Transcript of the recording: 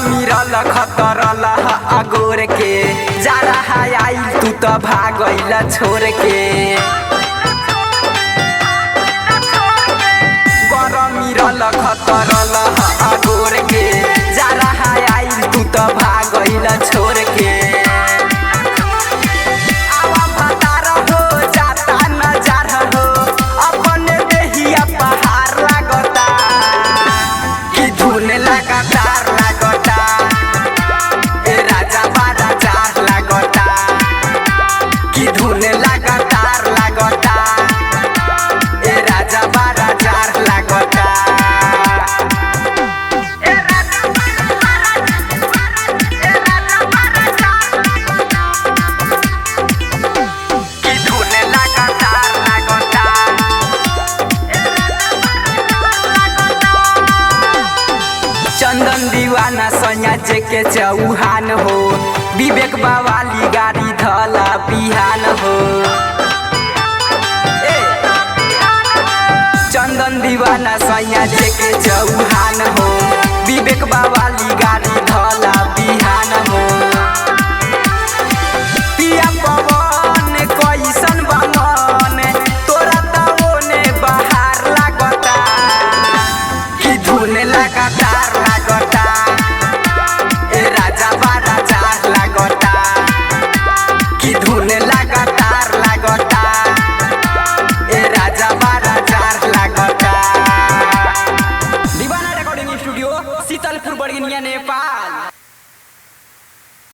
मिरल खतरल अगोर के जा रहा आई तू तो भागल छोड़ के मिरल खतरल अगोर के जा रहा आई तू तो भागल छोड़ के चंदन दीवाना सैया जे के चौहान हो विवेक बावाली गाड़ी धला बिहान हो चंदन दीवाना सैया जे के चौहान हो विवेक बावाली गाड़ी